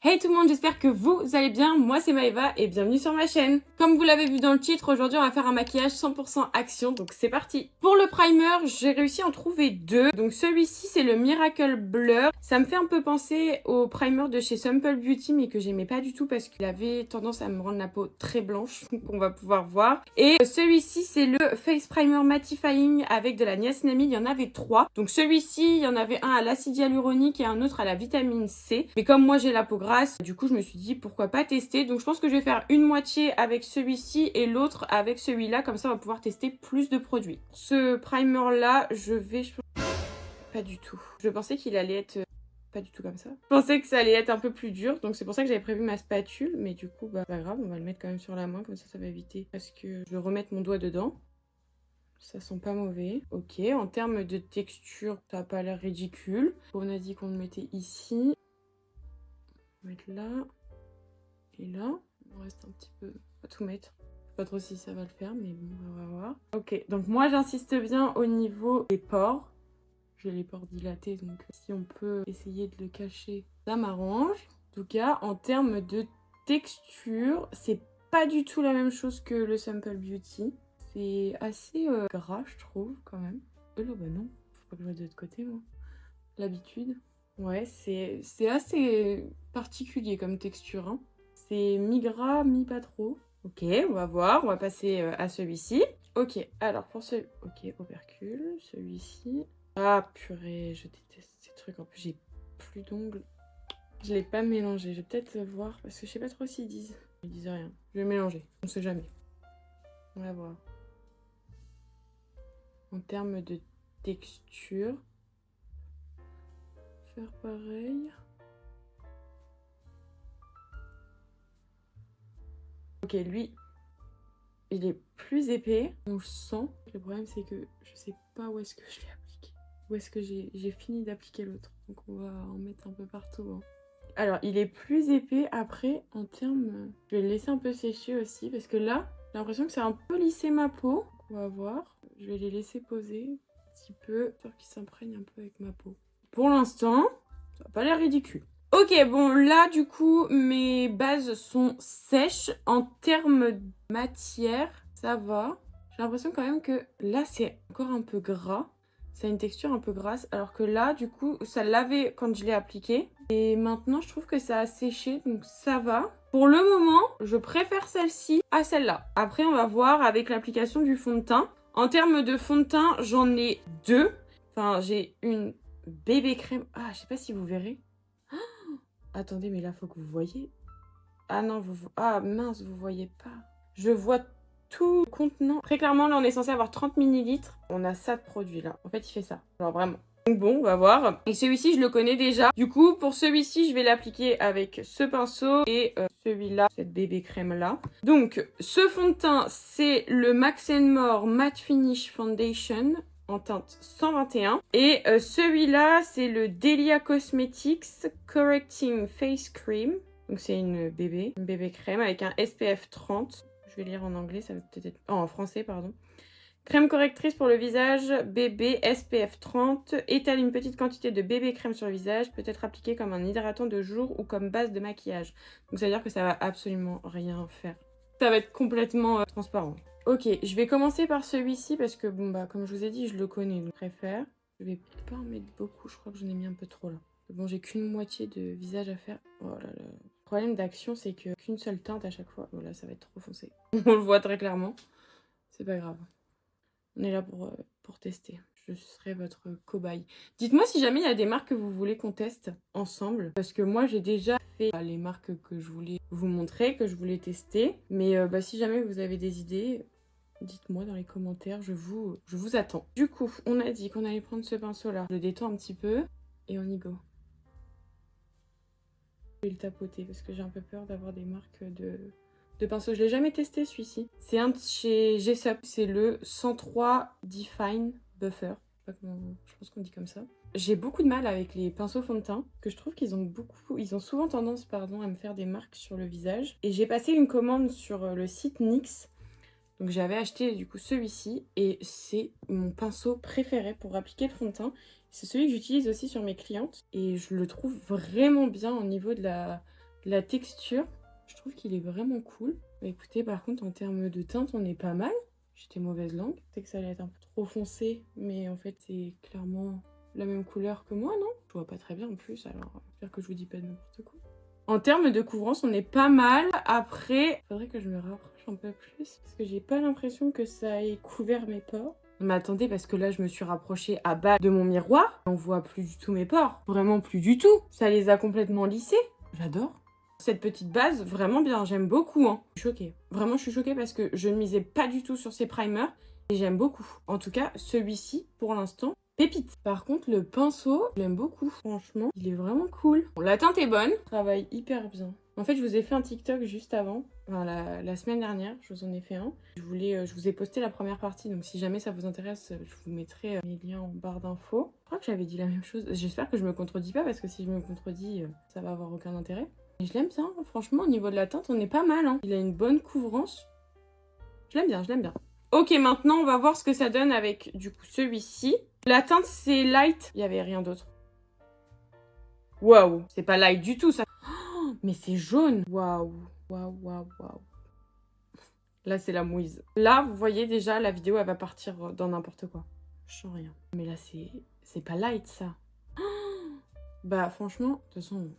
Hey tout le monde, j'espère que vous allez bien, moi c'est Maëva et bienvenue sur ma chaîne. Comme vous l'avez vu dans le titre, aujourd'hui on va faire un maquillage 100% action, donc c'est parti. Pour le primer, j'ai réussi à en trouver deux. Donc celui-ci c'est le Miracle Blur. Ça me fait un peu penser au primer de chez Simple Beauty mais que j'aimais pas du tout parce qu'il avait tendance à me rendre la peau très blanche, qu'on va pouvoir voir. Et celui-ci c'est le Face Primer Mattifying avec de la niacinamide, il y en avait trois. Donc celui-ci, il y en avait un à l'acide hyaluronique et un autre à la vitamine C. Mais comme moi j'ai la peau grasse, du coup je me suis dit pourquoi pas tester. Donc je pense que je vais faire une moitié avec celui-ci et l'autre avec celui-là, comme ça on va pouvoir tester plus de produits. Ce primer là, pas du tout. Je pensais qu'il allait être pas du tout comme ça. Je pensais que ça allait être un peu plus dur, donc c'est pour ça que j'avais prévu ma spatule, mais du coup bah pas grave, on va le mettre quand même sur la main, comme ça va éviter parce que je vais remettre mon doigt dedans. Ça sent pas mauvais. Ok, en termes de texture, ça n'a pas l'air ridicule. On a dit qu'on le mettait ici. On va mettre là. Et là. Il me reste un petit peu. On va tout mettre. Je sais pas trop si ça va le faire, mais bon, on va voir. Ok, donc moi j'insiste bien au niveau des pores. J'ai les pores dilatés, donc si on peut essayer de le cacher, ça m'arrange. En tout cas, en termes de texture, c'est pas du tout la même chose que le Simple Beauty. C'est assez gras, je trouve, quand même. Là, bah non, faut pas que je mette de l'autre côté, moi. L'habitude. Ouais, c'est assez particulier comme texture, hein. C'est mi-gras, mi-pas trop. Ok, on va voir, on va passer à celui-ci. Ok, alors pour ce... Ok, opercule, celui-ci. Ah, purée, je déteste ces trucs. En plus, j'ai plus d'ongles. Je l'ai pas mélangé. Je vais peut-être le voir parce que je sais pas trop s'ils disent. Ils disent rien. Je vais mélanger. On sait jamais. On va voir. En termes de texture, faire pareil. Ok, lui, il est plus épais. On le sent. Le problème, c'est que je sais pas où est-ce que je l'ai appliqué. Où est-ce que j'ai fini d'appliquer l'autre. Donc on va en mettre un peu partout, hein. Alors, il est plus épais. Après, en termes... Je vais le laisser un peu sécher aussi. Parce que là, j'ai l'impression que c'est un peu lissé ma peau. On va voir. Je vais les laisser poser un petit peu. Pour qu'ils s'imprègnent un peu avec ma peau. Pour l'instant, ça n'a pas l'air ridicule. Ok, bon, là, du coup, mes bases sont sèches. En termes de matière, ça va. J'ai l'impression quand même que là, c'est encore un peu gras. Ça a une texture un peu grasse. Alors que là, du coup, ça l'avait quand je l'ai appliqué. Et maintenant, je trouve que ça a séché, donc ça va. Pour le moment, je préfère celle-ci à celle-là. Après, on va voir avec l'application du fond de teint. En termes de fond de teint, j'en ai deux. Enfin, j'ai une bébé crème. Ah, je sais pas si vous verrez. Attendez, mais là, faut que vous voyez. Ah non, ah mince, vous voyez pas. Je vois tout le contenant. Très clairement, là, on est censé avoir 30 ml. On a ça de produit, là. En fait, il fait ça. Alors, vraiment. Donc bon, on va voir. Et celui-ci, je le connais déjà. Du coup, pour celui-ci, je vais l'appliquer avec ce pinceau et celui-là, cette bébé crème-là. Donc, ce fond de teint, c'est le Max More Matte Finish Foundation en teinte 121. Et celui-là, c'est le Delia Cosmetics Correcting Face Cream. Donc c'est une bébé crème avec un SPF 30. Je vais lire en anglais, ça va peut-être être... Oh, en français, pardon. Crème correctrice pour le visage, bébé SPF 30. Étale une petite quantité de bébé crème sur le visage, peut être appliquée comme un hydratant de jour ou comme base de maquillage. Donc ça veut dire que ça va absolument rien faire. Ça va être complètement transparent. Ok, je vais commencer par celui-ci parce que, bon, bah, comme je vous ai dit, je le connais, donc je préfère. Je vais pas en mettre beaucoup, je crois que j'en ai mis un peu trop là. Bon, j'ai qu'une moitié de visage à faire. Oh là là. Le problème d'action, c'est qu'une seule teinte à chaque fois. Voilà, ça va être trop foncé. On le voit très clairement. C'est pas grave. On est là pour tester. Je serai votre cobaye. Dites-moi si jamais il y a des marques que vous voulez qu'on teste ensemble. Parce que moi, j'ai déjà fait les marques que je voulais vous montrer, que je voulais tester. Mais si jamais vous avez des idées, dites-moi dans les commentaires. Je vous attends. Du coup, on a dit qu'on allait prendre ce pinceau-là. Je le détends un petit peu et on y go. Je vais le tapoter parce que j'ai un peu peur d'avoir des marques de pinceau. Je l'ai jamais testé celui-ci. C'est un de chez Jessup. C'est le 103 Define Buffer. Je pense qu'on dit comme ça. J'ai beaucoup de mal avec les pinceaux fond de teint, que je trouve qu'ils ont souvent tendance, pardon, à me faire des marques sur le visage. Et j'ai passé une commande sur le site NYX. Donc j'avais acheté du coup celui-ci et c'est mon pinceau préféré pour appliquer le fond de teint. C'est celui que j'utilise aussi sur mes clientes et je le trouve vraiment bien au niveau de La texture, je trouve qu'il est vraiment cool. Bah, écoutez, par contre, en termes de teinte, on est pas mal. J'étais mauvaise langue. Je sais que ça allait être un peu trop foncé, mais en fait, c'est clairement la même couleur que moi, non? Je vois pas très bien en plus, alors j'espère que je vous dis pas n'importe quoi. En termes de couvrance, on est pas mal. Après, faudrait que je me rapproche un peu plus, parce que j'ai pas l'impression que ça ait couvert mes pores. Mais attendez, parce que là, je me suis rapprochée à bas de mon miroir. On voit plus du tout mes pores. Vraiment plus du tout. Ça les a complètement lissés. J'adore. Cette petite base, vraiment bien. J'aime beaucoup. Hein. Je suis choquée. Vraiment, je suis choquée parce que je ne misais pas du tout sur ces primers. Et j'aime beaucoup. En tout cas, celui-ci, pour l'instant, pépite. Par contre, le pinceau, je l'aime beaucoup. Franchement, il est vraiment cool. Bon, la teinte est bonne. Travaille hyper bien. En fait, je vous ai fait un TikTok juste avant. Enfin, la semaine dernière, je vous en ai fait un. Je vous ai posté la première partie. Donc, si jamais ça vous intéresse, je vous mettrai les liens en barre d'infos. Je crois que j'avais dit la même chose. J'espère que je me contredis pas parce que si je me contredis, ça va avoir aucun intérêt. Et je l'aime bien. Franchement, au niveau de la teinte, on est pas mal. Hein. Il a une bonne couvrance. Je l'aime bien, je l'aime bien. Ok, maintenant, on va voir ce que ça donne avec, du coup, celui-ci. La teinte, c'est light. Il n'y avait rien d'autre. Waouh, c'est pas light du tout, ça. Oh, mais c'est jaune. Waouh, waouh, waouh, waouh. Là, c'est la mouise. Là, vous voyez déjà, la vidéo, elle va partir dans n'importe quoi. Je sens rien. Mais là, c'est pas light, ça. Oh, bah, franchement, de toute façon,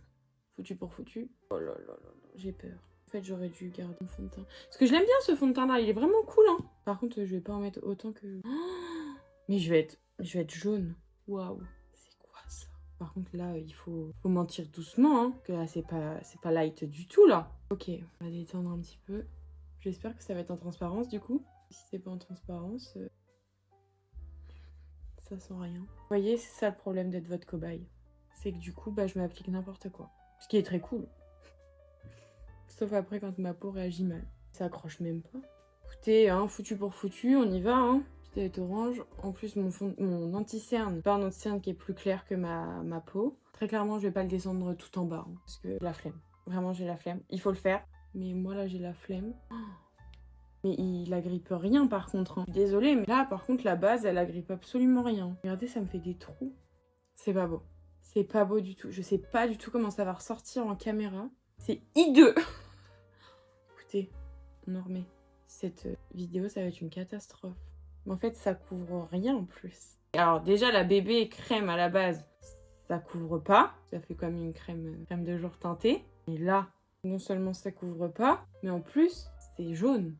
foutu pour foutu. Oh là là là là, j'ai peur. En fait, j'aurais dû garder mon fond de teint. Parce que je l'aime bien, ce fond de teint-là. Il est vraiment cool, hein. Par contre, je vais pas en mettre autant que... Oh, mais je vais être jaune. Waouh. C'est quoi, ça? Par contre, là, il faut mentir doucement, hein. Que là, c'est pas light du tout, là. Ok, on va détendre un petit peu. J'espère que ça va être en transparence, du coup. Si c'est pas en transparence, ça sent rien. Vous voyez, c'est ça le problème d'être votre cobaye. C'est que du coup, bah, je m'applique n'importe quoi. Ce qui est très cool. Sauf après quand ma peau réagit mal. Ça accroche même pas. Écoutez, hein, foutu pour foutu, on y va, hein. Petite tête orange. En plus, mon anti-cerne, pas un anti-cerne qui est plus clair que ma peau. Très clairement, je vais pas le descendre tout en bas. Hein, parce que la flemme. Vraiment, j'ai la flemme. Il faut le faire. Mais moi, là, j'ai la flemme. Mais il agrippe rien, par contre. Hein. Je suis désolée, mais là, par contre, la base, elle agrippe absolument rien. Regardez, ça me fait des trous. C'est pas beau. C'est pas beau du tout. Je sais pas du tout comment ça va ressortir en caméra. C'est hideux. Écoutez, on en remet. Cette vidéo, ça va être une catastrophe. Mais en fait, ça couvre rien en plus. Alors déjà, la bébé crème à la base, ça couvre pas. Ça fait comme une crème de jour teintée. Et là, non seulement ça couvre pas, mais en plus, c'est jaune.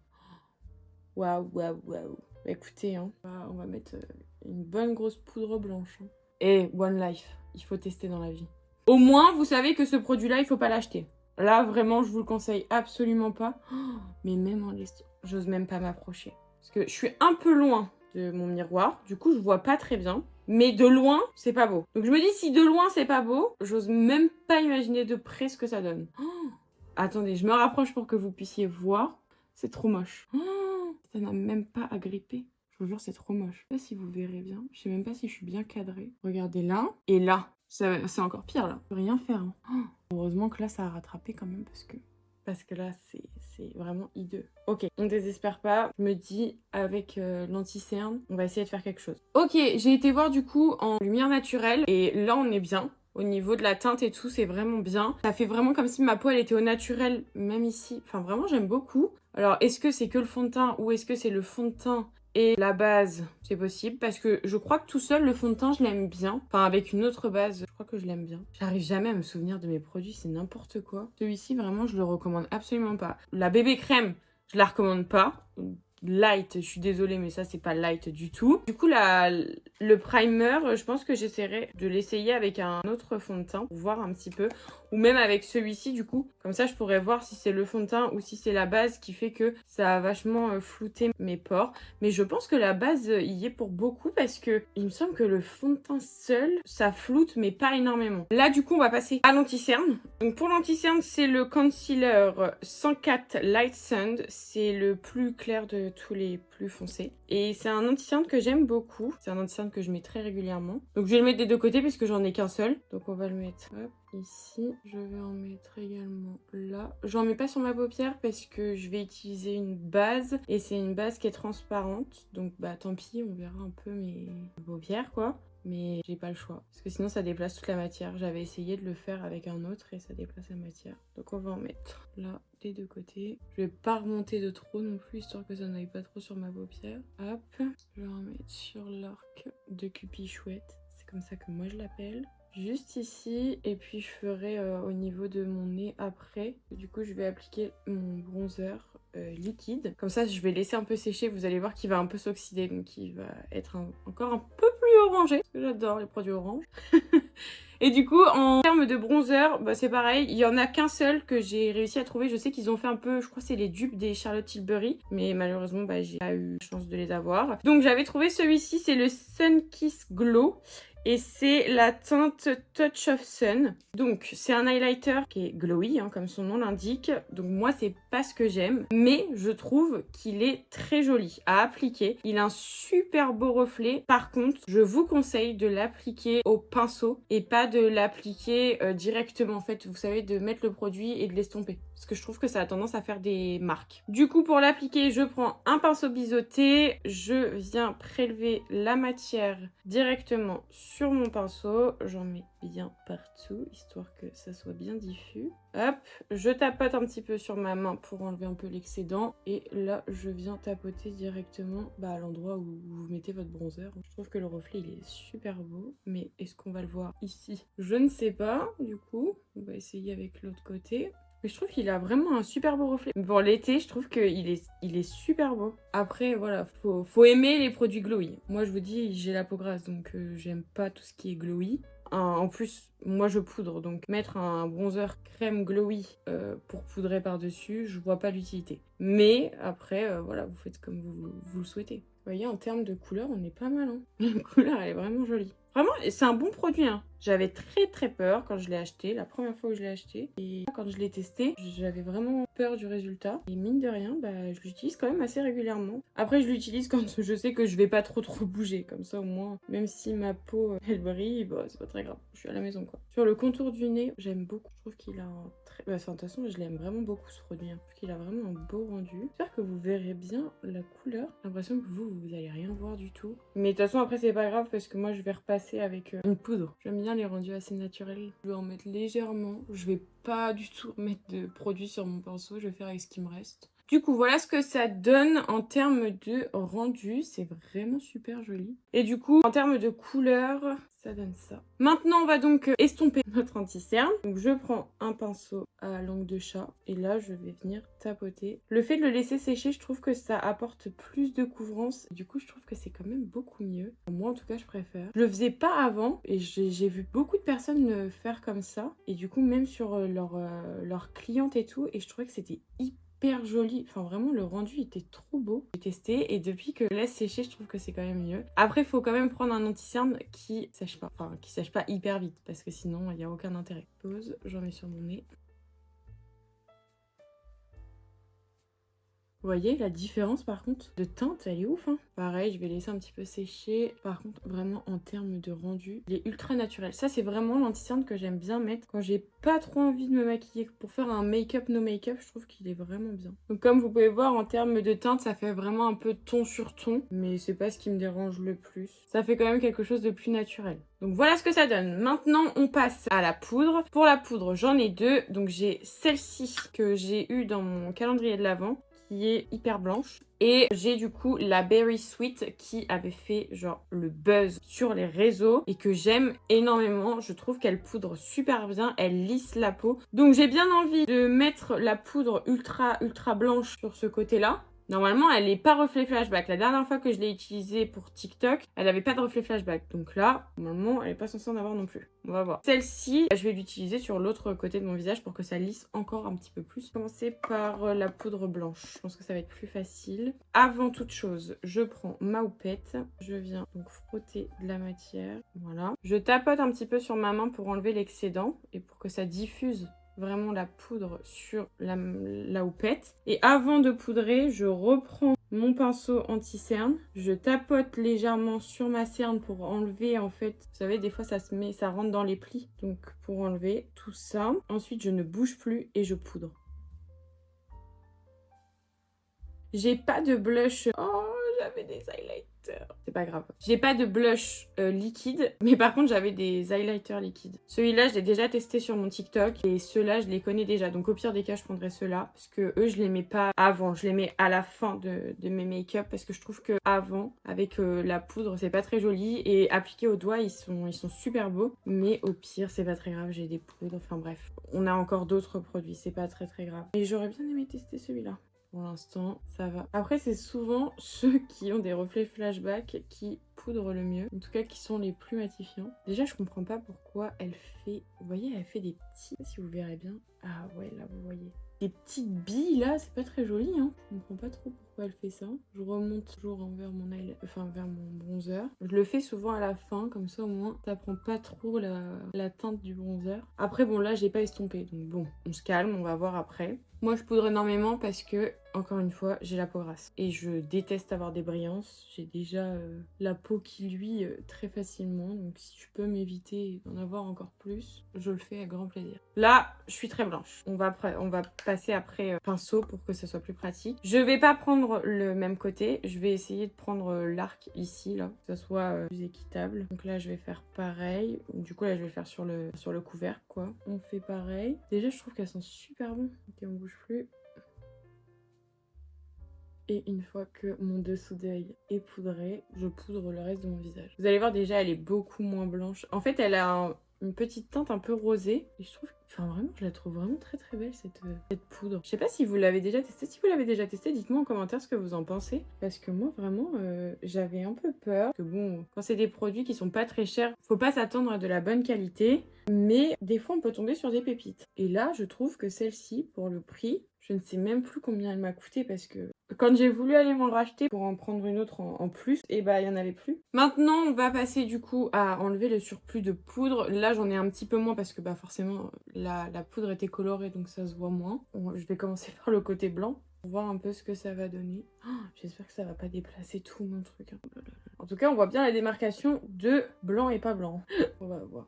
Waouh, waouh, waouh. Écoutez, hein, on va mettre une bonne grosse poudre blanche. Hein. Et One Life, il faut tester dans la vie. Au moins, vous savez que ce produit-là, il faut pas l'acheter. Là, vraiment, je vous le conseille absolument pas. Oh, mais même en gestion, j'ose même pas m'approcher. Parce que je suis un peu loin de mon miroir. Du coup, je vois pas très bien. Mais de loin, c'est pas beau. Donc je me dis, si de loin, c'est pas beau, j'ose même pas imaginer de près ce que ça donne. Oh, attendez, je me rapproche pour que vous puissiez voir. C'est trop moche. Oh, ça n'a même pas agrippé. Je vous jure, c'est trop moche. Je sais pas si vous verrez bien. Je sais même pas si je suis bien cadrée. Regardez là et là. C'est encore pire là. Je peux rien faire. Hein. Oh, heureusement que là, ça a rattrapé quand même parce que là, c'est vraiment hideux. Ok, on désespère pas. Je me dis, avec l'anti-cerne, on va essayer de faire quelque chose. Ok, j'ai été voir du coup en lumière naturelle et là, on est bien. Au niveau de la teinte et tout, c'est vraiment bien. Ça fait vraiment comme si ma peau, elle était au naturel, même ici. Enfin, vraiment, j'aime beaucoup. Alors, est-ce que c'est que le fond de teint ou est-ce que c'est le fond de teint et la base? C'est possible parce que je crois que tout seul, le fond de teint, je l'aime bien. Enfin, avec une autre base, je crois que je l'aime bien. J'arrive jamais à me souvenir de mes produits, c'est n'importe quoi. Celui-ci, vraiment, je le recommande absolument pas. La bébé crème, je la recommande pas. Light, je suis désolée, mais ça, c'est pas light du tout. Du coup, le primer, je pense que j'essaierai de l'essayer avec un autre fond de teint pour voir un petit peu. Ou même avec celui-ci, du coup. Comme ça, je pourrais voir si c'est le fond de teint ou si c'est la base qui fait que ça a vachement flouté mes pores. Mais je pense que la base y est pour beaucoup parce que il me semble que le fond de teint seul, ça floute, mais pas énormément. Là, du coup, on va passer à l'anti-cerne. Donc, pour l'anti-cerne, c'est le concealer 104 Light Sand. C'est le plus clair de tous les plus foncés. Et c'est un anti-cerne que j'aime beaucoup. C'est un anti-cerne que je mets très régulièrement. Donc, je vais le mettre des deux côtés parce que j'en ai qu'un seul. Donc, on va le mettre hop, ici. Je vais en mettre également là. J'en mets pas sur ma paupière parce que je vais utiliser une base. Et c'est une base qui est transparente. Donc, bah, tant pis, on verra un peu mes paupières, quoi. mais j'ai pas le choix. Parce que sinon ça déplace toute la matière. J'avais essayé de le faire avec un autre et ça déplace la matière. Donc on va en mettre là des deux côtés. Je vais pas remonter de trop non plus, histoire que ça n'aille pas trop sur ma paupière. Hop, je vais en mettre sur l'arc de Cupid chouette. C'est comme ça que moi je l'appelle. Juste ici, et puis je ferai au niveau de mon nez après. Du coup je vais appliquer mon bronzer liquide. Comme ça je vais laisser un peu sécher, vous allez voir qu'il va un peu s'oxyder, donc il va être encore un peu plus orangé. Parce que j'adore les produits orange. Et du coup, en termes de bronzer, bah, c'est pareil. Il y en a qu'un seul que j'ai réussi à trouver. Je sais qu'ils ont fait un peu, je crois que c'est les dupes des Charlotte Tilbury. Mais malheureusement, bah, j'ai pas eu la chance de les avoir. Donc j'avais trouvé celui-ci, c'est le Sun Kiss Glow. Et c'est la teinte Touch of Sun. Donc c'est un highlighter qui est glowy, hein, comme son nom l'indique. Donc moi c'est pas ce que j'aime, mais je trouve qu'il est très joli à appliquer. Il a un super beau reflet. Par contre, je vous conseille de l'appliquer au pinceau et pas de l'appliquer directement. En fait, vous savez, de mettre le produit et de l'estomper. Parce que je trouve que ça a tendance à faire des marques. Du coup, pour l'appliquer, je prends un pinceau biseauté. Je viens prélever la matière directement sur mon pinceau. J'en mets bien partout, histoire que ça soit bien diffus. Hop, je tapote un petit peu sur ma main pour enlever un peu l'excédent. Et là, je viens tapoter directement à l'endroit où vous mettez votre bronzer. Je trouve que le reflet, il est super beau. Mais est-ce qu'on va le voir ici? Je ne sais pas, du coup. On va essayer avec l'autre côté. Mais je trouve qu'il a vraiment un super beau reflet. Pour l'été, je trouve qu'il est super beau. Après, voilà, faut aimer les produits glowy. Moi, je vous dis, j'ai la peau grasse, donc j'aime pas tout ce qui est glowy. En plus, moi, je poudre, donc mettre un bronzer crème glowy pour poudrer par-dessus, je vois pas l'utilité. Mais après, voilà, vous faites comme vous le souhaitez. Vous voyez, en termes de couleur, on est pas mal. Hein. La couleur, elle est vraiment jolie. Vraiment, c'est un bon produit. Hein. J'avais très peur quand je l'ai acheté, la première fois que je l'ai acheté. Et quand je l'ai testé, j'avais vraiment peur du résultat. Et mine de rien, je l'utilise quand même assez régulièrement. Après, je l'utilise quand je sais que je vais pas trop bouger. Comme ça, au moins, même si ma peau, elle brille, c'est pas très grave. Je suis à la maison, quoi. Sur le contour du nez, j'aime beaucoup. Je trouve qu'il a un très... de toute façon, je l'aime vraiment beaucoup, ce produit. Hein. Je trouve qu'il a vraiment un beau rendu. J'espère que vous verrez bien la couleur. J'ai l'impression que vous allez rien voir du tout. Mais de toute façon, après, c'est pas grave parce que moi, je vais repasser avec une poudre. J'aime bien les rendus assez naturels. Je vais en mettre légèrement. Je vais pas du tout mettre de produit sur mon pinceau. Je vais faire avec ce qui me reste. Du coup, voilà ce que ça donne en termes de rendu. C'est vraiment super joli. Et du coup, en termes de couleur, ça donne ça. Maintenant, on va donc estomper notre anti-cerne. Donc, je prends un pinceau à langue de chat. Et là, je vais venir tapoter. Le fait de le laisser sécher, je trouve que ça apporte plus de couvrance. Du coup, je trouve que c'est quand même beaucoup mieux. Moi, en tout cas, je préfère. Je le faisais pas avant. Et j'ai vu beaucoup de personnes le faire comme ça. Et du coup, même sur leurs clientes et tout. Et je trouvais que c'était hyper joli, enfin vraiment le rendu était trop beau. J'ai testé et depuis que je laisse sécher, je trouve que c'est quand même mieux. Après, il faut quand même prendre un anti-cerne qui sèche pas, enfin qui sèche pas hyper vite parce que sinon il n'y a aucun intérêt. Pose, j'en mets sur mon nez. Vous voyez la différence par contre de teinte, elle est ouf hein. Pareil, je vais laisser un petit peu sécher. Par contre, vraiment en termes de rendu, il est ultra naturel. Ça, c'est vraiment l'anti-cerne que j'aime bien mettre quand j'ai pas trop envie de me maquiller. Pour faire un make-up, no make-up, je trouve qu'il est vraiment bien. Donc comme vous pouvez voir, en termes de teinte, ça fait vraiment un peu ton sur ton. Mais c'est pas ce qui me dérange le plus. Ça fait quand même quelque chose de plus naturel. Donc voilà ce que ça donne. Maintenant, on passe à la poudre. Pour la poudre, j'en ai deux. Donc j'ai celle-ci que j'ai eue dans mon calendrier de l'Avent, qui est hyper blanche. Et j'ai du coup la Berry Sweet qui avait fait genre le buzz sur les réseaux et que j'aime énormément. Je trouve qu'elle poudre super bien, elle lisse la peau. Donc j'ai bien envie de mettre la poudre ultra blanche sur ce côté-là. Normalement, elle n'est pas reflet flashback. La dernière fois que je l'ai utilisée pour TikTok, elle n'avait pas de reflet flashback. Donc là, normalement, elle n'est pas censée en avoir non plus. On va voir. Celle-ci, je vais l'utiliser sur l'autre côté de mon visage pour que ça lisse encore un petit peu plus. Commencer par la poudre blanche. Je pense que ça va être plus facile. Avant toute chose, je prends ma houppette. Je viens donc frotter de la matière. Voilà. Je tapote un petit peu sur ma main pour enlever l'excédent et pour que ça diffuse vraiment la poudre sur la houppette. Et avant de poudrer, je reprends mon pinceau anti-cerne. Je tapote légèrement sur ma cerne pour enlever en fait, vous savez, des fois ça rentre dans les plis. Donc pour enlever tout ça. Ensuite, je ne bouge plus et je poudre. J'ai pas de blush. Oh, j'avais des highlighters. C'est pas grave. J'ai pas de blush liquide, mais par contre, j'avais des highlighters liquides. Celui-là, je l'ai déjà testé sur mon TikTok et ceux-là, je les connais déjà. Donc au pire des cas, je prendrai ceux-là parce que eux, je les mets pas avant. Je les mets à la fin de mes make-up parce que je trouve que avant, avec la poudre, c'est pas très joli et appliqués aux doigts, ils sont super beaux. Mais au pire, c'est pas très grave. J'ai des poudres. Enfin bref, on a encore d'autres produits. C'est pas très grave. Et j'aurais bien aimé tester celui-là. Pour l'instant, ça va. Après, c'est souvent ceux qui ont des reflets flashback qui poudrent le mieux. En tout cas, qui sont les plus matifiants. Déjà, je comprends pas pourquoi elle fait... Vous voyez, elle fait des petits... Si vous verrez bien. Ah ouais, là, vous voyez. Des petites billes, là, c'est pas très joli, hein. Je comprends pas trop pourquoi elle fait ça. Je remonte toujours vers mon vers mon bronzer. Je le fais souvent à la fin, comme ça, au moins, ça prend pas trop la teinte du bronzer. Après, bon, là, j'ai pas estompé. Donc bon, on se calme, on va voir après. Moi, je poudre énormément parce que, encore une fois, j'ai la peau grasse. Et je déteste avoir des brillances. J'ai déjà la peau qui luit très facilement. Donc, si je peux m'éviter d'en avoir encore plus, je le fais avec grand plaisir. Là, je suis très blanche. On va passer après pinceau pour que ça soit plus pratique. Je vais pas prendre le même côté. Je vais essayer de prendre l'arc ici, là, que ça soit plus équitable. Donc là, je vais faire pareil. Du coup, là, je vais le faire sur le couvercle, quoi. On fait pareil. Déjà, je trouve qu'elles sont super bonnes. Ok, on bouge plus. Et une fois que mon dessous d'œil est poudré, je poudre le reste de mon visage. Vous allez voir, déjà, elle est beaucoup moins blanche. En fait, elle a une petite teinte un peu rosée. Et je trouve... Enfin, vraiment, je la trouve vraiment très belle, cette poudre. Je sais pas si vous l'avez déjà testée. Si vous l'avez déjà testée, dites-moi en commentaire ce que vous en pensez. Parce que moi, vraiment, j'avais un peu peur. Que bon, quand c'est des produits qui sont pas très chers, faut pas s'attendre à de la bonne qualité. Mais des fois, on peut tomber sur des pépites. Et là, je trouve que celle-ci, pour le prix, je ne sais même plus combien elle m'a coûté parce que quand j'ai voulu aller m'en racheter pour en prendre une autre en plus, et bah il n'y en avait plus. Maintenant, on va passer du coup à enlever le surplus de poudre. Là, j'en ai un petit peu moins parce que bah forcément, la poudre était colorée donc ça se voit moins. Je vais commencer par le côté blanc pour voir un peu ce que ça va donner. Oh, j'espère que ça va pas déplacer tout mon truc. Hein. En tout cas, on voit bien la démarcation de blanc et pas blanc. On va voir.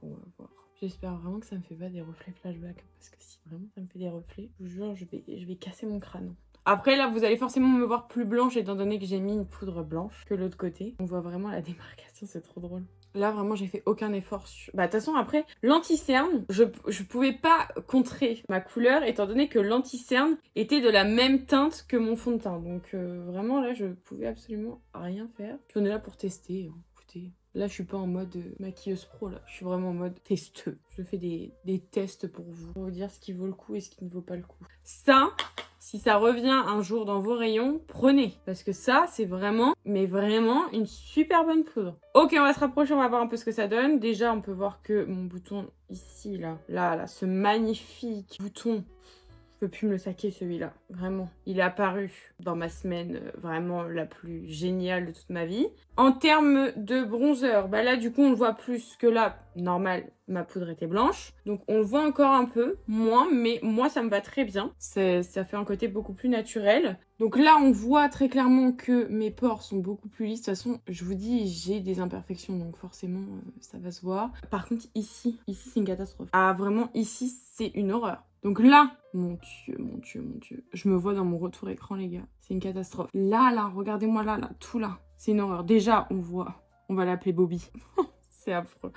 J'espère vraiment que ça me fait pas des reflets flashback. Parce que si vraiment ça me fait des reflets, je vous jure, je vais casser mon crâne. Après là, vous allez forcément me voir plus blanche étant donné que j'ai mis une poudre blanche que l'autre côté. On voit vraiment la démarcation, c'est trop drôle. Là, vraiment, j'ai fait aucun effort sur... Bah, de toute façon, après, l'anti-cerne, je pouvais pas contrer ma couleur étant donné que l'anti-cerne était de la même teinte que mon fond de teint. Donc, vraiment, là, je pouvais absolument rien faire. Puis on est là pour tester, hein. Écoutez... Là, je suis pas en mode maquilleuse pro, là. Je suis vraiment en mode testeuse. Je fais des tests pour vous dire ce qui vaut le coup et ce qui ne vaut pas le coup. Ça, si ça revient un jour dans vos rayons, prenez. Parce que ça, c'est vraiment, mais vraiment, une super bonne poudre. Ok, on va se rapprocher, on va voir un peu ce que ça donne. Déjà, on peut voir que mon bouton ici, là, ce magnifique bouton... Je peux plus me le saquer celui-là, vraiment. Il est apparu dans ma semaine vraiment la plus géniale de toute ma vie. En termes de bronzer, bah là du coup on le voit plus que là, normal, ma poudre était blanche. Donc on le voit encore un peu, moins, mais moi ça me va très bien. Ça fait un côté beaucoup plus naturel. Donc là on voit très clairement que mes pores sont beaucoup plus lisses. De toute façon, je vous dis, j'ai des imperfections, donc forcément ça va se voir. Par contre ici c'est une catastrophe. Ah vraiment, ici c'est une horreur. Donc là, mon Dieu. Je me vois dans mon retour écran, les gars. C'est une catastrophe. Là, regardez-moi là, tout là. C'est une horreur. Déjà, on va l'appeler Bobby. C'est affreux.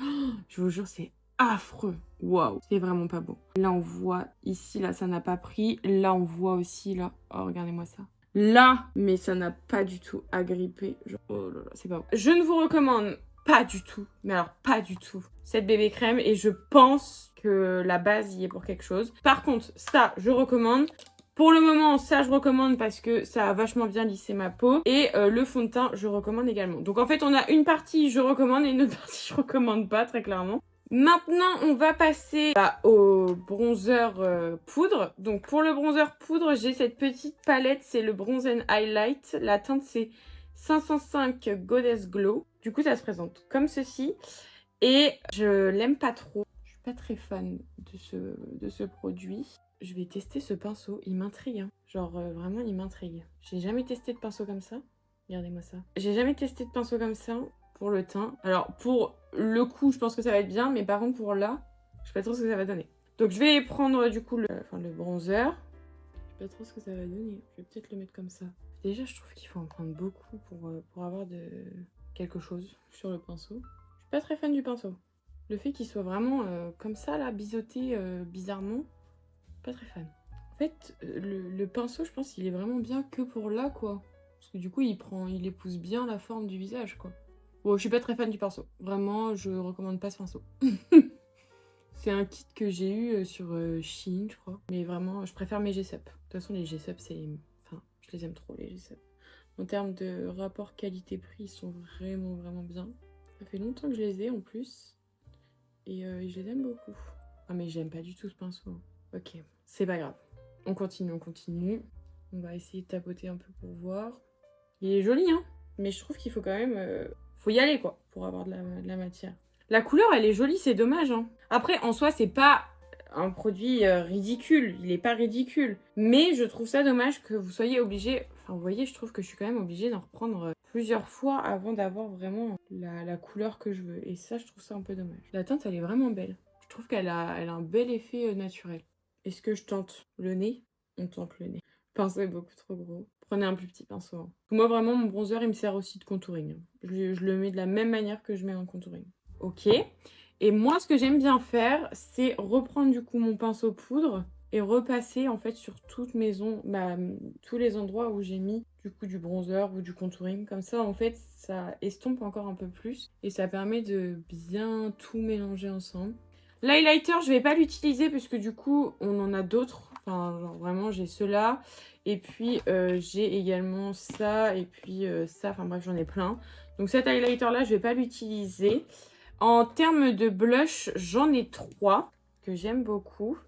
Je vous jure, c'est affreux. Waouh, c'est vraiment pas beau. Là, on voit ici, là, ça n'a pas pris. Là, on voit aussi, là. Oh, regardez-moi ça. Là, mais ça n'a pas du tout agrippé. Oh là là, c'est pas bon. Je ne vous recommande pas du tout, mais alors pas du tout, cette bébé crème, et je pense que la base y est pour quelque chose. Par contre, ça, je recommande. Pour le moment, ça, je recommande parce que ça a vachement bien lissé ma peau. Et le fond de teint, je recommande également. Donc en fait, on a une partie, je recommande, et une autre partie, je recommande pas, très clairement. Maintenant, on va passer au bronzer poudre. Donc pour le bronzer poudre, j'ai cette petite palette, c'est le Bronze and Highlight. La teinte, c'est 505 Goddess Glow. Du coup, ça se présente comme ceci. Et je l'aime pas trop. Je suis pas très fan de ce produit. Je vais tester ce pinceau. Il m'intrigue. Hein. Genre, vraiment, il m'intrigue. J'ai jamais testé de pinceau comme ça. Regardez-moi ça. J'ai jamais testé de pinceau comme ça pour le teint. Alors, pour le coup, je pense que ça va être bien. Mais par contre, pour là, je sais pas trop ce que ça va donner. Donc, je vais prendre, du coup, le bronzer. Je sais pas trop ce que ça va donner. Je vais peut-être le mettre comme ça. Déjà, je trouve qu'il faut en prendre beaucoup pour avoir quelque chose sur le pinceau. Je suis pas très fan du pinceau. Le fait qu'il soit vraiment comme ça, là, biseauté bizarrement, pas très fan. En fait, le pinceau, je pense qu'il est vraiment bien que pour là, quoi. Parce que du coup, il épouse bien la forme du visage, quoi. Bon, je suis pas très fan du pinceau. Vraiment, je recommande pas ce pinceau. C'est un kit que j'ai eu sur Shein, je crois. Mais vraiment, je préfère mes G-Sup. De toute façon, les G-Sup, c'est... Enfin, je les aime trop, les G-Sup. En termes de rapport qualité-prix, ils sont vraiment, vraiment bien. Ça fait longtemps que je les ai, en plus. Et je les aime beaucoup. Ah, mais j'aime pas du tout ce pinceau. Ok, c'est pas grave. On continue, on continue. On va essayer de tapoter un peu pour voir. Il est joli, hein. Mais je trouve qu'il faut quand même... faut y aller, quoi, pour avoir de la matière. La couleur, elle est jolie, c'est dommage, hein. Après, en soi, c'est pas un produit ridicule. Il est pas ridicule. Mais je trouve ça dommage que vous soyez obligé... Enfin, vous voyez, je trouve que je suis quand même obligée d'en reprendre plusieurs fois avant d'avoir vraiment la couleur que je veux. Et ça, je trouve ça un peu dommage. La teinte, elle est vraiment belle. Je trouve qu'elle a un bel effet naturel. Est-ce que je tente le nez? On tente le nez. Le pinceau est beaucoup trop gros. Prenez un plus petit pinceau. Hein. Moi, vraiment, mon bronzer, il me sert aussi de contouring. Hein. Je le mets de la même manière que je mets en contouring. Ok. Et moi, ce que j'aime bien faire, c'est reprendre du coup mon pinceau poudre et repasser en fait sur toutes tous les endroits où j'ai mis du coup du bronzer ou du contouring. Comme ça, en fait, ça estompe encore un peu plus et ça permet de bien tout mélanger ensemble. L'highlighter, je vais pas l'utiliser parce que du coup, on en a d'autres. Enfin, genre vraiment, j'ai ceux-là. Et puis, j'ai également ça. Et puis, ça. Enfin bref, j'en ai plein. Donc cet highlighter-là, je vais pas l'utiliser. En termes de blush, j'en ai 3 que j'aime beaucoup.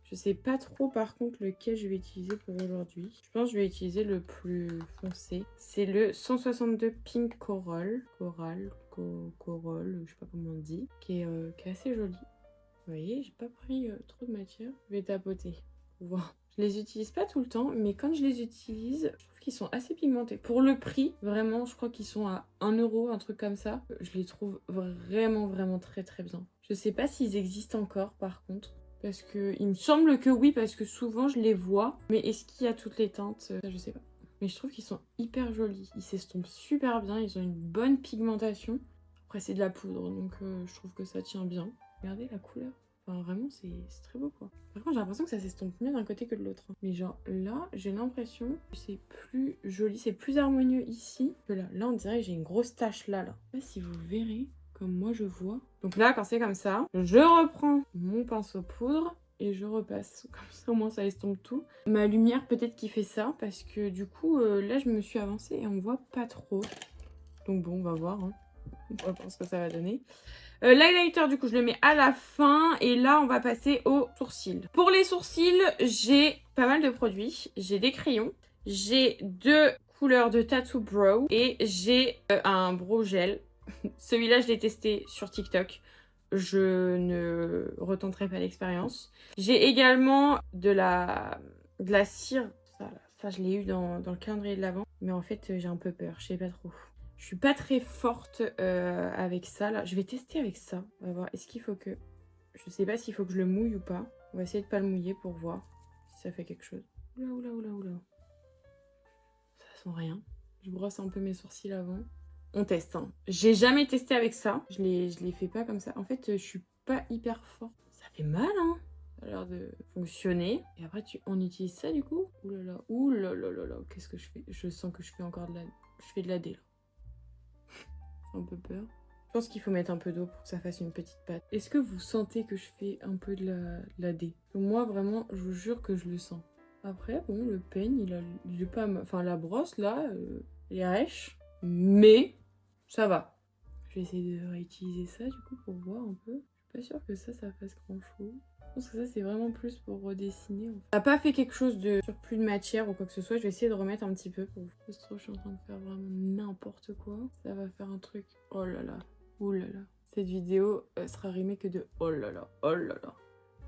Je sais pas trop par contre lequel je vais utiliser pour aujourd'hui. Je pense que je vais utiliser le plus foncé. C'est le 162 Pink Coral. Coral, je sais pas comment on dit. Qui est assez joli. Vous voyez, j'ai pas pris trop de matière. Je vais tapoter pour voir. Je les utilise pas tout le temps, mais quand je les utilise, je trouve qu'ils sont assez pigmentés. Pour le prix, vraiment, je crois qu'ils sont à 1 euro, un truc comme ça. Je les trouve vraiment, vraiment très, très bien. Je sais pas s'ils existent encore, par contre. Parce que il me semble que oui, parce que souvent je les vois. Mais est-ce qu'il y a toutes les teintes? Ça, je sais pas. Mais je trouve qu'ils sont hyper jolis. Ils s'estompent super bien, ils ont une bonne pigmentation. Après, c'est de la poudre, donc je trouve que ça tient bien. Regardez la couleur. Enfin, vraiment, c'est très beau, quoi. Par contre, j'ai l'impression que ça s'estompe mieux d'un côté que de l'autre. Mais genre, là, j'ai l'impression que c'est plus joli, c'est plus harmonieux ici que là. Là, on dirait que j'ai une grosse tache là. Je sais pas si vous verrez, comme moi je vois. Donc là, quand c'est comme ça, je reprends mon pinceau poudre et je repasse. Comme ça, au moins, ça estompe tout. Ma lumière, peut-être qui fait ça, parce que du coup, là, je me suis avancée et on voit pas trop. Donc bon, on va voir, hein. On va voir ce que ça va donner. L'highlighter, du coup, je le mets à la fin. Et là, on va passer aux sourcils. Pour les sourcils, j'ai pas mal de produits. J'ai des crayons. J'ai 2 couleurs de Tattoo Brow. Et j'ai un brow gel. Celui-là, je l'ai testé sur TikTok. Je ne retenterai pas l'expérience. J'ai également de la cire. Ça je l'ai eu dans le calendrier de l'Avent. Mais en fait, j'ai un peu peur. Je sais pas trop. Je suis pas très forte avec ça là. Je vais tester avec ça. On va voir. Est-ce qu'il faut que... Je sais pas s'il faut que je le mouille ou pas. On va essayer de pas le mouiller pour voir si ça fait quelque chose. Oula. Ça sent rien. Je brosse un peu mes sourcils avant. On teste. Hein. J'ai jamais testé avec ça. Je les fais pas comme ça. En fait, je suis pas hyper forte. Ça fait mal, hein. Ça a l'air de fonctionner. Et après, on utilise ça du coup. Oula. Qu'est-ce que je fais? Je sens que je fais encore de la... Je fais de la dé là. Un peu peur. Je pense qu'il faut mettre un peu d'eau pour que ça fasse une petite pâte. Est-ce que vous sentez que je fais un peu de la dé? Moi, vraiment, je vous jure que je le sens. Après, bon, le peigne, il est pas... Enfin, la brosse, là, elle est rêche. Mais, ça va. Je vais essayer de réutiliser ça, du coup, pour voir un peu. Je suis pas sûre que ça fasse grand-chose. Je pense que ça, c'est vraiment plus pour redessiner. En fait. Ça n'a pas fait quelque chose de surplus de matière ou quoi que ce soit. Je vais essayer de remettre un petit peu pour... Ça se trouve, je suis en train de faire vraiment n'importe quoi. Ça va faire un truc... Oh là là. Ouh là là. Cette vidéo sera rimée que de oh là là.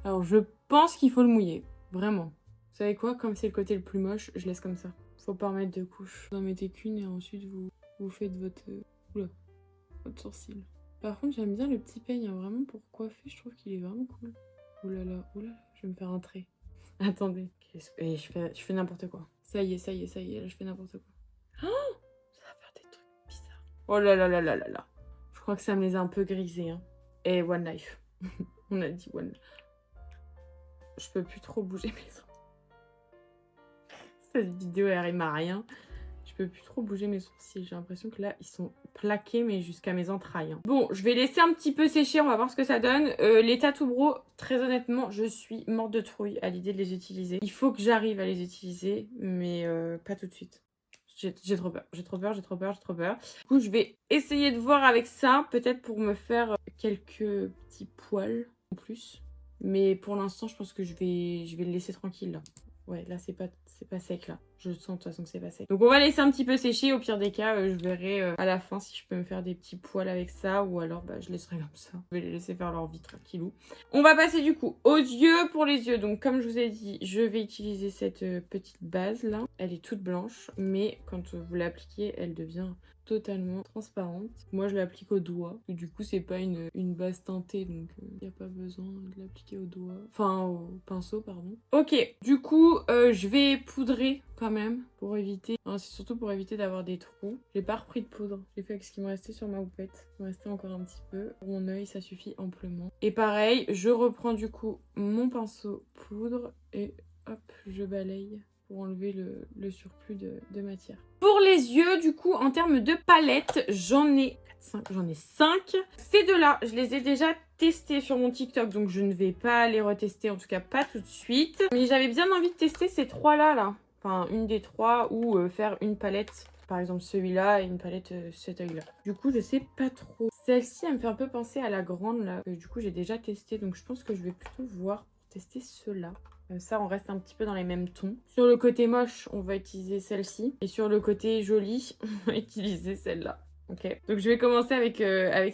Alors, je pense qu'il faut le mouiller. Vraiment. Vous savez quoi? Comme c'est le côté le plus moche, je laisse comme ça. Faut pas en mettre de couches. Vous en mettez qu'une et ensuite vous faites votre... Oula. Votre sourcil. Par contre, j'aime bien le petit peigne. Hein. Vraiment, pour coiffer, je trouve qu'il est vraiment cool. Oulala, je vais me faire un trait. Attendez. Et je fais n'importe quoi. Ça y est, ça y est, ça y est, là je fais n'importe quoi. Oh, ça va faire des trucs bizarres. Oh là là là là là là. Je crois que ça me les a un peu grisés. Hein. Et One Life. On a dit One Life. Je peux plus trop bouger mes sourcils. Cette vidéo elle rime à rien. Je peux plus trop bouger mes sourcils. J'ai l'impression que là, ils sont plaqués, mais jusqu'à mes entrailles. Hein. Bon, je vais laisser un petit peu sécher. On va voir ce que ça donne. Les Tattoo Bro, très honnêtement, je suis morte de trouille à l'idée de les utiliser. Il faut que j'arrive à les utiliser, mais pas tout de suite. J'ai trop peur. J'ai trop peur, j'ai trop peur, j'ai trop peur. Du coup, je vais essayer de voir avec ça, peut-être pour me faire quelques petits poils en plus. Mais pour l'instant, je pense que je vais le laisser tranquille, là. Ouais, là, c'est pas sec, là. Je sens de toute façon que c'est pas sec. Donc, on va laisser un petit peu sécher. Au pire des cas, je verrai à la fin si je peux me faire des petits poils avec ça. Ou alors, bah, je laisserai comme ça. Je vais les laisser faire leur vie tranquillou. On va passer, du coup, aux yeux pour les yeux. Donc, comme je vous ai dit, je vais utiliser cette petite base-là. Elle est toute blanche. Mais quand vous l'appliquez, elle devient totalement transparente. Moi, je l'applique au doigt. Du coup, c'est pas une base teintée, donc il n'y a pas besoin de l'appliquer au doigt. Enfin, au pinceau, pardon. Ok, du coup, je vais poudrer quand même pour éviter... C'est surtout pour éviter d'avoir des trous. J'ai pas repris de poudre. J'ai fait avec ce qui me restait sur ma houppette. Il me restait encore un petit peu. Pour mon œil, ça suffit amplement. Et pareil, je reprends du coup mon pinceau poudre et hop, je balaye pour enlever le surplus de matière. Pour les yeux, du coup, en termes de palette, j'en ai 5. Ces deux-là, je les ai déjà testés sur mon TikTok, donc je ne vais pas les retester, en tout cas pas tout de suite. Mais j'avais bien envie de tester ces trois-là, là. Enfin, une des trois, ou faire une palette, par exemple celui-là, et une palette cet œil-là. Du coup, je sais pas trop. Celle-ci, elle me fait un peu penser à la grande, là, que du coup, j'ai déjà testé, donc je pense que je vais plutôt voir pour tester ceux-là. Comme ça, on reste un petit peu dans les mêmes tons. Sur le côté moche, on va utiliser celle-ci. Et sur le côté joli, on va utiliser celle-là. Ok. Donc, je vais commencer avec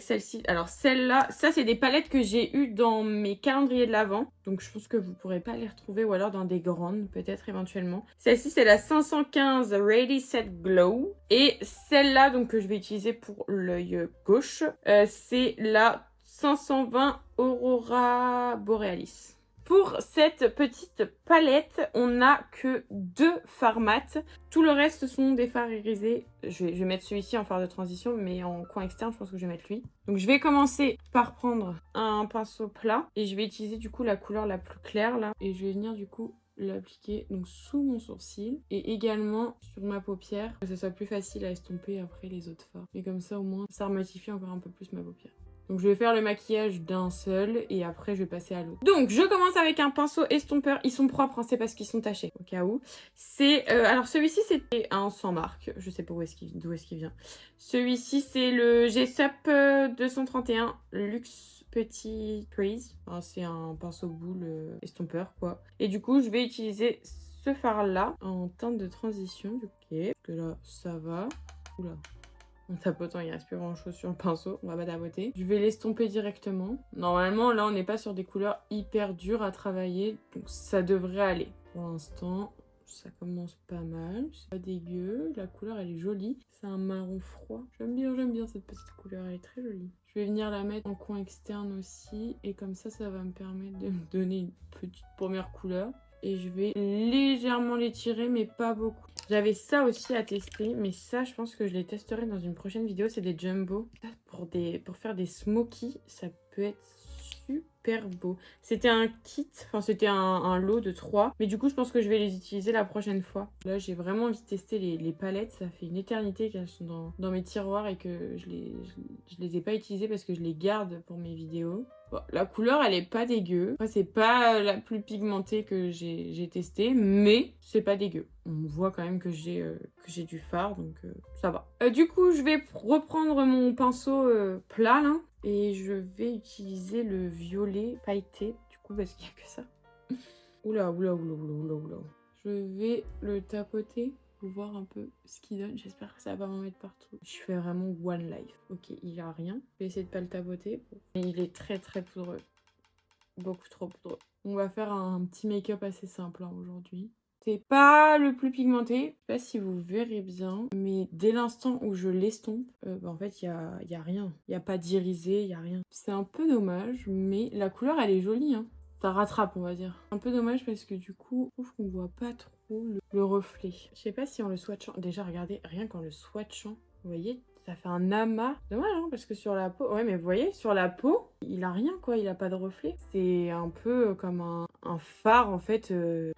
celle-ci. Alors, celle-là, ça, c'est des palettes que j'ai eues dans mes calendriers de l'Avent. Donc, je pense que vous ne pourrez pas les retrouver ou alors dans des grandes, peut-être éventuellement. Celle-ci, c'est la 515 Ready Set Glow. Et celle-là, donc, que je vais utiliser pour l'œil gauche, c'est la 520 Aurora Borealis. Pour cette petite palette, on n'a que 2 fards mat. Tout le reste sont des fards irisés. Je vais mettre celui-ci en fard de transition, mais en coin externe, je pense que je vais mettre lui. Donc je vais commencer par prendre un pinceau plat. Et je vais utiliser du coup la couleur la plus claire là. Et je vais venir du coup l'appliquer donc sous mon sourcil. Et également sur ma paupière. Que ce soit plus facile à estomper après les autres fards. Et comme ça au moins, ça rematifie encore un peu plus ma paupière. Donc je vais faire le maquillage d'un seul et après je vais passer à l'autre. Donc je commence avec un pinceau estompeur. Ils sont propres, hein, c'est parce qu'ils sont tachés au cas où. C'est alors celui-ci c'était un sans marque. Je sais pas d'où est-ce qu'il vient. Celui-ci c'est le G-Sup 231 Luxe Petit Crease. Enfin, c'est un pinceau boule estompeur quoi. Et du coup je vais utiliser ce fard là en teinte de transition. Ok. Parce que là ça va. Oula. En tapotant, il ne reste plus grand chose sur le pinceau. On va pas tapoter. Je vais l'estomper directement. Normalement, là, on n'est pas sur des couleurs hyper dures à travailler. Donc, ça devrait aller. Pour l'instant, ça commence pas mal. C'est pas dégueu. La couleur, elle est jolie. C'est un marron froid. J'aime bien cette petite couleur. Elle est très jolie. Je vais venir la mettre en coin externe aussi. Et comme ça va me permettre de me donner une petite première couleur. Et je vais légèrement l'étirer, mais pas beaucoup. J'avais ça aussi à tester, mais ça, je pense que je les testerai dans une prochaine vidéo. C'est des jumbo. Pour faire des smokies, ça peut être super beau. C'était un kit, enfin c'était un lot de 3. Mais du coup, je pense que je vais les utiliser la prochaine fois. Là, j'ai vraiment envie de tester les palettes. Ça fait une éternité qu'elles sont dans mes tiroirs et que je les ai pas utilisées parce que je les garde pour mes vidéos. Bon, la couleur, elle est pas dégueu. Après, c'est pas la plus pigmentée que j'ai testée, mais c'est pas dégueu. On voit quand même que j'ai du fard, donc ça va. Du coup, je vais reprendre mon pinceau plat, là, et je vais utiliser le violet pailleté, du coup, parce qu'il n'y a que ça. Oula. Je vais le tapoter pour voir un peu ce qu'il donne. J'espère que ça va pas m'en mettre partout. Je fais vraiment one life. Ok, il a rien. Je vais essayer de pas le tapoter. Mais il est très poudreux. Beaucoup trop poudreux. On va faire un petit make-up assez simple hein, aujourd'hui. C'est pas le plus pigmenté. Je sais pas si vous verrez bien. Mais dès l'instant où je l'estompe, en fait, il y a rien. Il n'y a pas d'irisé, il n'y a rien. C'est un peu dommage, mais la couleur, elle est jolie. Hein. Ça rattrape, on va dire. Un peu dommage parce que du coup, je trouve qu'on voit pas trop le reflet. Je sais pas si en le swatchant... Déjà, regardez, rien qu'en le swatchant, vous voyez, ça fait un amas. Dommage, hein, parce que sur la peau... Ouais, mais vous voyez, sur la peau, il a rien, quoi. Il a pas de reflet. C'est un peu comme un phare, en fait,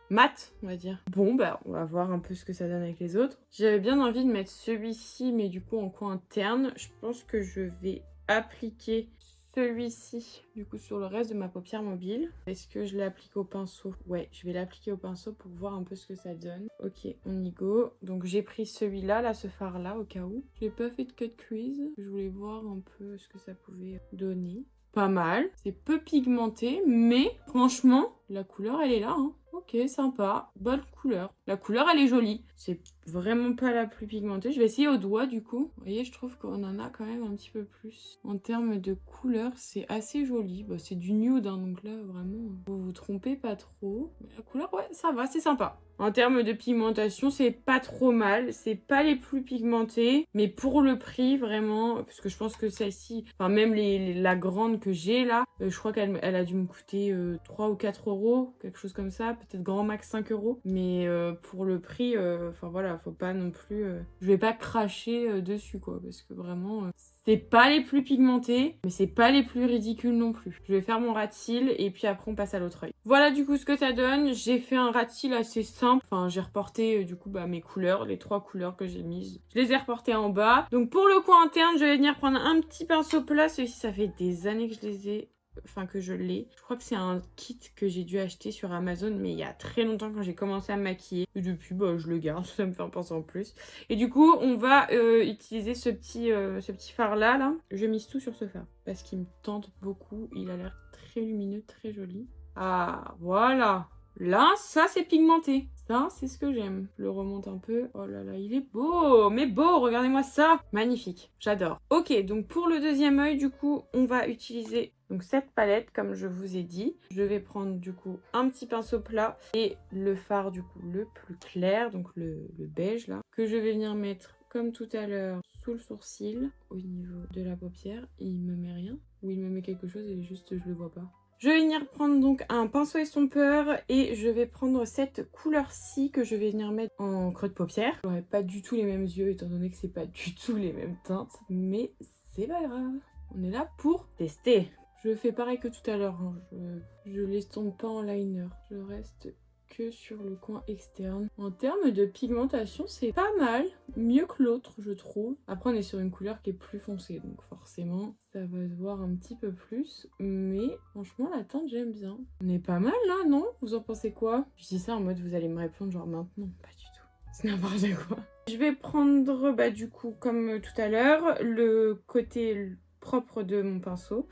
mat, on va dire. Bon, bah, on va voir un peu ce que ça donne avec les autres. J'avais bien envie de mettre celui-ci, mais du coup, en coin interne. Je pense que je vais appliquer celui-ci, du coup, sur le reste de ma paupière mobile. Est-ce que je l'applique au pinceau? Ouais, je vais l'appliquer au pinceau pour voir un peu ce que ça donne. Ok, on y go. Donc, j'ai pris celui-là, là, ce phare-là, au cas où. J'ai pas fait de cut crease. Je voulais voir un peu ce que ça pouvait donner. Pas mal. C'est peu pigmenté, mais franchement, la couleur, elle est là, hein. Ok, sympa. Bonne couleur. La couleur, elle est jolie. C'est vraiment pas la plus pigmentée. Je vais essayer au doigt, du coup. Vous voyez, je trouve qu'on en a quand même un petit peu plus. En termes de couleur, c'est assez joli. Bah, c'est du nude, hein, donc là, vraiment, vous vous trompez pas trop. Mais la couleur, ouais, ça va, c'est sympa. En termes de pigmentation, c'est pas trop mal. C'est pas les plus pigmentés. Mais pour le prix, vraiment, parce que je pense que celle-ci, enfin même la grande que j'ai là, je crois qu'elle a dû me coûter 3 ou 4 euros, quelque chose comme ça. Peut-être grand max 5 euros. Mais pour le prix, enfin voilà, faut pas non plus... je vais pas cracher dessus, quoi. Parce que vraiment... c'est pas les plus pigmentés, mais c'est pas les plus ridicules non plus. Je vais faire mon ras de cils et puis après on passe à l'autre œil. Voilà du coup ce que ça donne. J'ai fait un ras de cils assez simple. Enfin j'ai reporté du coup mes couleurs, les 3 couleurs que j'ai mises. Je les ai reportées en bas. Donc pour le coin interne, je vais venir prendre un petit pinceau plat. Celui-ci ça fait des années que je les ai... Enfin que je l'ai. Je crois que c'est un kit que j'ai dû acheter sur Amazon, mais il y a très longtemps quand j'ai commencé à me maquiller. Et depuis, je le garde, ça me fait un pinceau en plus. Et du coup, on va utiliser ce petit fard là. Je mise tout sur ce fard parce qu'il me tente beaucoup. Il a l'air très lumineux, très joli. Ah, voilà. Là, ça c'est pigmenté. Ça, c'est ce que j'aime. Je le remonte un peu. Oh là là, il est beau. Mais beau, regardez-moi ça. Magnifique, j'adore. Ok, donc pour le deuxième œil, du coup, on va utiliser donc cette palette, comme je vous ai dit. Je vais prendre du coup un petit pinceau plat et le fard du coup le plus clair, donc le beige là, que je vais venir mettre comme tout à l'heure sous le sourcil, au niveau de la paupière. Et il me met rien, ou il me met quelque chose et juste je le vois pas. Je vais venir prendre donc un pinceau estompeur et je vais prendre cette couleur-ci que je vais venir mettre en creux de paupière. J'aurais pas du tout les mêmes yeux étant donné que c'est pas du tout les mêmes teintes, mais c'est pas grave. On est là pour tester. Je fais pareil que tout à l'heure, hein. Je l'estompe pas en liner. Je reste que sur le coin externe. En termes de pigmentation, c'est pas mal. Mieux que l'autre, je trouve. Après, on est sur une couleur qui est plus foncée, donc forcément, ça va se voir un petit peu plus. Mais franchement, la teinte, j'aime bien. On est pas mal là, non? Vous en pensez quoi? Je dis ça en mode, vous allez me répondre genre maintenant. Pas du tout. C'est n'importe quoi. Je vais prendre, du coup, comme tout à l'heure, le côté propre de mon pinceau.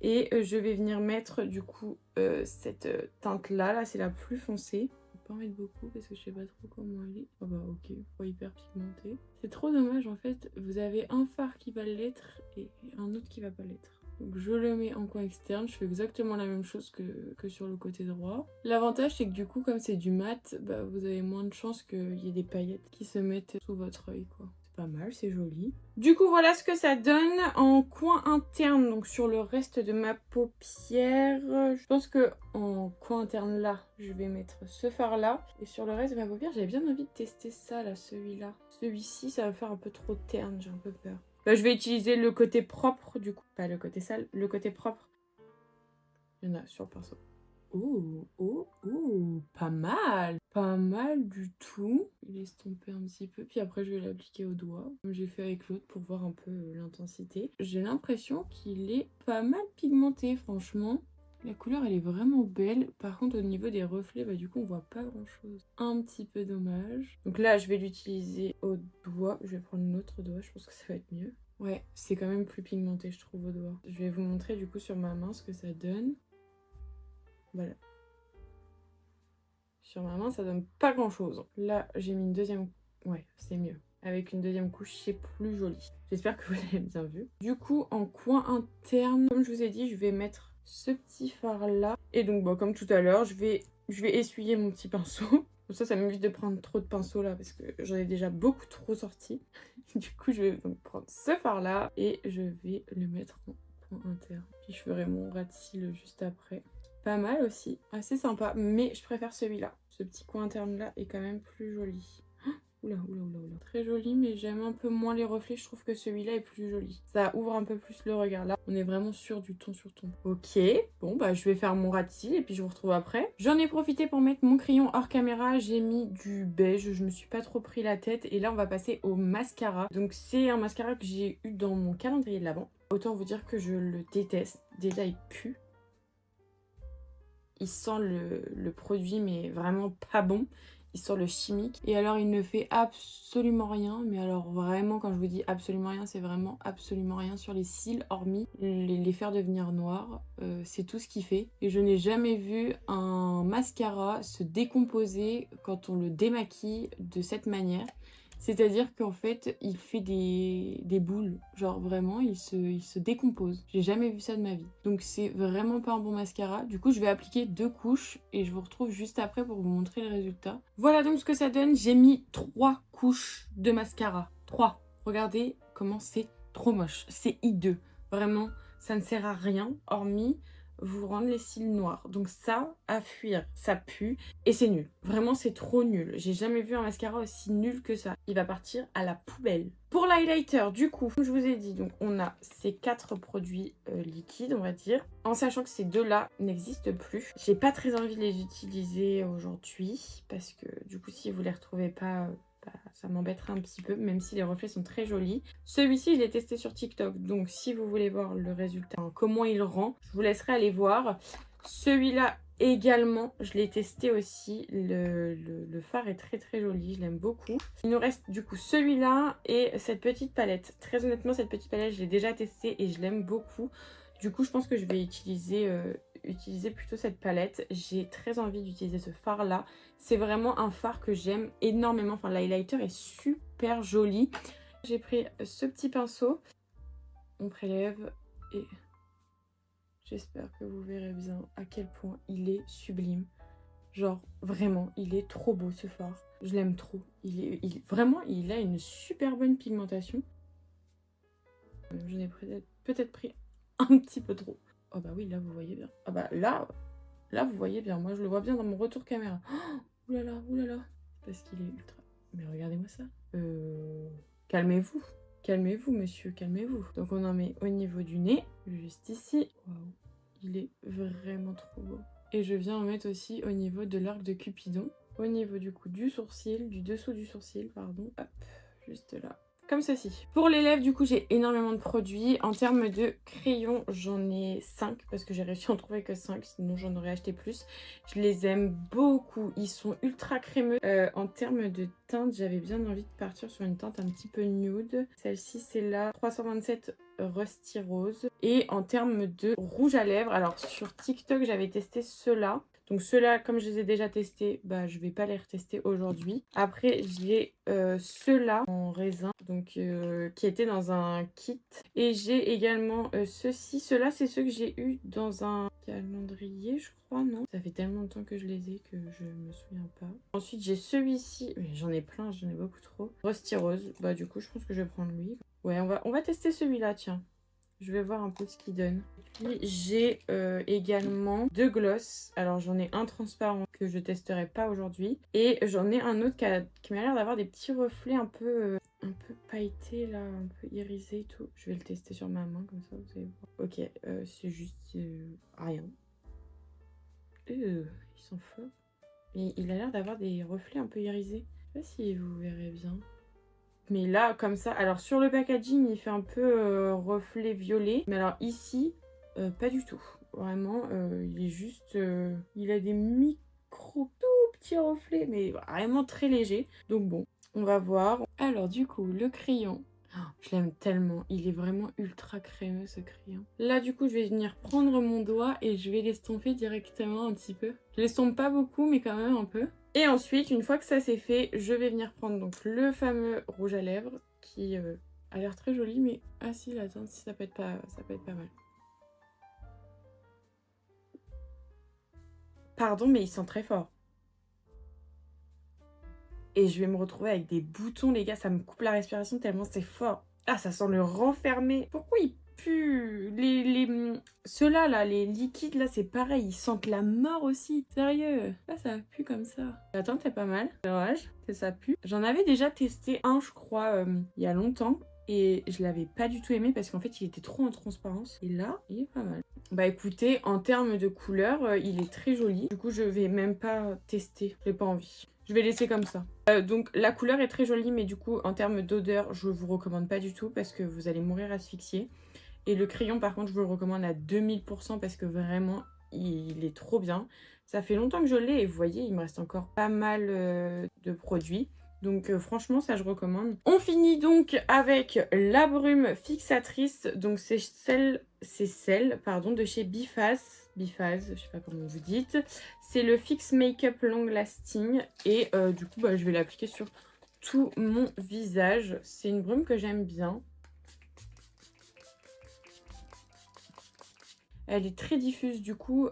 Et je vais venir mettre du coup cette teinte là, c'est la plus foncée. Je vais pas en mettre beaucoup parce que je sais pas trop comment elle est. Ah bah ok, pas hyper pigmentée. C'est trop dommage en fait, vous avez un fard qui va l'être et un autre qui va pas l'être. Donc je le mets en coin externe, je fais exactement la même chose que sur le côté droit. L'avantage c'est que du coup comme c'est du mat, vous avez moins de chances qu'il y ait des paillettes qui se mettent sous votre œil quoi. Pas mal, c'est joli. Du coup, voilà ce que ça donne en coin interne, donc sur le reste de ma paupière. Je pense que en coin interne là, je vais mettre ce fard là. Et sur le reste de ma paupière, j'avais bien envie de tester ça là, celui-là. Celui-ci, ça va faire un peu trop terne, j'ai un peu peur. Je vais utiliser le côté propre du coup, pas le côté sale, le côté propre. Il y en a sur le pinceau. Pas mal. Pas mal du tout. Il est estompé un petit peu, puis après je vais l'appliquer au doigt, comme j'ai fait avec l'autre pour voir un peu l'intensité. J'ai l'impression qu'il est pas mal pigmenté, franchement. La couleur, elle est vraiment belle. Par contre, au niveau des reflets, du coup, on voit pas grand-chose. Un petit peu dommage. Donc là, je vais l'utiliser au doigt. Je vais prendre l'autre doigt, je pense que ça va être mieux. Ouais, c'est quand même plus pigmenté, je trouve, au doigt. Je vais vous montrer du coup sur ma main ce que ça donne. Voilà. Sur ma main, ça donne pas grand chose. Là, j'ai mis une deuxième... Ouais, c'est mieux. Avec une deuxième couche, c'est plus joli. J'espère que vous avez bien vu. Du coup, en coin interne, comme je vous ai dit, je vais mettre ce petit fard là. Et donc, comme tout à l'heure, je vais essuyer mon petit pinceau. Comme ça m'évite de prendre trop de pinceaux là, parce que j'en ai déjà beaucoup trop sorti. Du coup, je vais donc prendre ce fard là et je vais le mettre en coin interne. Puis je ferai mon ras de cils juste après. pas mal aussi, assez sympa, mais je préfère celui-là. Ce petit coin interne là est quand même plus joli. Oula, oula, oula, oula. Très joli, mais j'aime un peu moins les reflets. Je trouve que celui-là est plus joli. Ça ouvre un peu plus le regard. Là, on est vraiment sur du ton sur ton. Ok, bon, bah je vais faire mon ras de cils et puis je vous retrouve après. J'en ai profité pour mettre mon crayon hors caméra. J'ai mis du beige. Je me suis pas trop pris la tête. Et là, on va passer au mascara. Donc, c'est un mascara que j'ai eu dans mon calendrier de l'Avent. Autant vous dire que je le déteste. Déjà, il pue. Il sent le produit, mais vraiment pas bon. Il sent le chimique. Et alors, il ne fait absolument rien. Mais alors, vraiment, quand je vous dis absolument rien, c'est vraiment absolument rien sur les cils, hormis les faire devenir noirs. C'est tout ce qu'il fait. Et je n'ai jamais vu un mascara se décomposer quand on le démaquille de cette manière. C'est-à-dire qu'en fait, il fait des boules. Genre vraiment, il se décompose. J'ai jamais vu ça de ma vie. Donc c'est vraiment pas un bon mascara. Du coup, je vais appliquer 2 couches et je vous retrouve juste après pour vous montrer le résultat. Voilà donc ce que ça donne. J'ai mis 3 couches de mascara. 3. Regardez comment c'est trop moche. C'est hideux. Vraiment, ça ne sert à rien, hormis vous rendre les cils noirs. Donc ça, à fuir, ça pue et c'est nul. Vraiment, c'est trop nul. J'ai jamais vu un mascara aussi nul que ça. Il va partir à la poubelle. Pour l'highlighter, du coup, comme je vous ai dit, donc on a ces 4 produits liquides, on va dire, en sachant que ces 2-là n'existent plus. J'ai pas très envie de les utiliser aujourd'hui parce que du coup, si vous les retrouvez pas, ça m'embêterait un petit peu, même si les reflets sont très jolis. Celui-ci, je l'ai testé sur TikTok, donc si vous voulez voir le résultat, comment il rend, je vous laisserai aller voir. Celui-là également, je l'ai testé aussi. Le fard est très très joli, je l'aime beaucoup. Il nous reste du coup celui-là et cette petite palette. Très honnêtement, cette petite palette, je l'ai déjà testée et je l'aime beaucoup. Du coup, je pense que je vais utiliser plutôt cette palette. J'ai très envie d'utiliser ce fard-là. C'est vraiment un fard que j'aime énormément. Enfin, l'highlighter est super joli. J'ai pris ce petit pinceau. On prélève et j'espère que vous verrez bien à quel point il est sublime. Genre, vraiment, il est trop beau ce fard. Je l'aime trop. Vraiment, il a une super bonne pigmentation. J'en ai peut-être pris un petit peu trop. Oh bah oui, là, vous voyez bien. Ah bah là, vous voyez bien. Moi, je le vois bien dans mon retour caméra. Oh, oulala, oulala. Parce qu'il est ultra... Mais regardez-moi ça. Calmez-vous. Calmez-vous, monsieur, calmez-vous. Donc, on en met au niveau du nez, juste ici. Waouh, il est vraiment trop beau. Et je viens en mettre aussi au niveau de l'arc de Cupidon. Au niveau du coup du sourcil, du dessous du sourcil, pardon. Hop, juste là. Comme ceci. Pour les lèvres, du coup, j'ai énormément de produits. En termes de crayons, j'en ai 5 parce que j'ai réussi à en trouver que 5, sinon j'en aurais acheté plus. Je les aime beaucoup. Ils sont ultra crémeux. En termes de teinte, j'avais bien envie de partir sur une teinte un petit peu nude. Celle-ci, c'est la 327 Rusty Rose. Et en termes de rouge à lèvres, alors sur TikTok, j'avais testé ceux-là. Donc ceux-là, comme je les ai déjà testés, bah, je vais pas les retester aujourd'hui. Après, j'ai ceux-là en raisin, donc qui étaient dans un kit. Et j'ai également ceux-ci. Ceux-là, c'est ceux que j'ai eu dans un calendrier, je crois, non? Ça fait tellement de temps que je les ai que je me souviens pas. Ensuite, j'ai celui-ci. Mais j'en ai plein, j'en ai beaucoup trop. Rusty Rose. Bah du coup, je pense que je vais prendre lui. Ouais, on va tester celui-là, tiens. Je vais voir un peu ce qu'il donne. Puis j'ai également 2 gloss. Alors j'en ai un transparent que je testerai pas aujourd'hui. Et j'en ai un autre qui m'a l'air d'avoir des petits reflets un peu pailletés là, un peu irisés et tout. Je vais le tester sur ma main comme ça vous allez voir. Ok, c'est juste rien. Ils sont forts. Et il a l'air d'avoir des reflets un peu irisés. Je sais pas si vous verrez bien. Mais là, comme ça, alors sur le packaging, il fait un peu reflet violet. Mais alors ici, pas du tout. Vraiment, il est juste... il a des micro tout petits reflets, mais vraiment très légers. Donc bon, on va voir. Alors du coup, le crayon. Oh, je l'aime tellement. Il est vraiment ultra crémeux ce crayon. Là, du coup, je vais venir prendre mon doigt et je vais l'estomper directement un petit peu. Je l'estompe pas beaucoup, mais quand même un peu. Et ensuite, une fois que ça c'est fait, je vais venir prendre donc le fameux rouge à lèvres qui a l'air très joli, mais ah si, la teinte, ça peut être pas mal. Pardon, mais il sent très fort. Et je vais me retrouver avec des boutons, les gars, ça me coupe la respiration tellement c'est fort. Ah, ça sent le renfermer. Pourquoi il pue. Ceux-là, là, les liquides, là, c'est pareil. Ils sentent la mort aussi. Sérieux. Là, ça pue comme ça. Attends, t'es pas mal. Dommage que ça pue. J'en avais déjà testé un, je crois, il y a longtemps. Et je l'avais pas du tout aimé parce qu'en fait, il était trop en transparence. Et là, il est pas mal. Bah écoutez, en termes de couleur, il est très joli. Du coup, je vais même pas tester. J'ai pas envie. Je vais laisser comme ça. Donc la couleur est très jolie, mais du coup, en termes d'odeur, je vous recommande pas du tout parce que vous allez mourir asphyxié. Et le crayon, par contre, je vous le recommande à 2000% parce que vraiment, il est trop bien. Ça fait longtemps que je l'ai et vous voyez, il me reste encore pas mal de produits. Donc franchement, ça je recommande. On finit donc avec la brume fixatrice. Donc c'est celle de chez Biphase. Biphase, je sais pas comment vous dites. C'est le Fix Makeup Long Lasting. Et du coup, bah, je vais l'appliquer sur tout mon visage. C'est une brume que j'aime bien. Elle est très diffuse du coup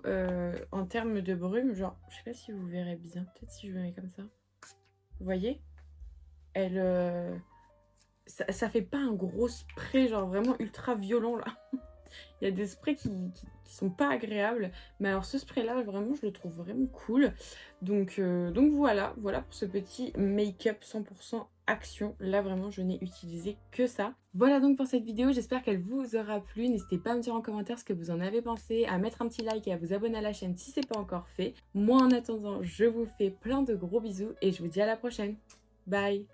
en termes de brume. Genre, je sais pas si vous verrez bien. Peut-être si je le mets comme ça. Vous voyez? Elle... ça fait pas un gros spray genre vraiment ultra violent là. Il y a des sprays qui sont pas agréables. Mais alors ce spray là vraiment je le trouve vraiment cool. Donc voilà pour ce petit make-up 100% action. Là vraiment je n'ai utilisé que ça. Voilà donc pour cette vidéo, j'espère qu'elle vous aura plu. N'hésitez pas à me dire en commentaire ce que vous en avez pensé, à mettre un petit like et à vous abonner à la chaîne si c'est pas encore fait. Moi en attendant, je vous fais plein de gros bisous et je vous dis à la prochaine. Bye.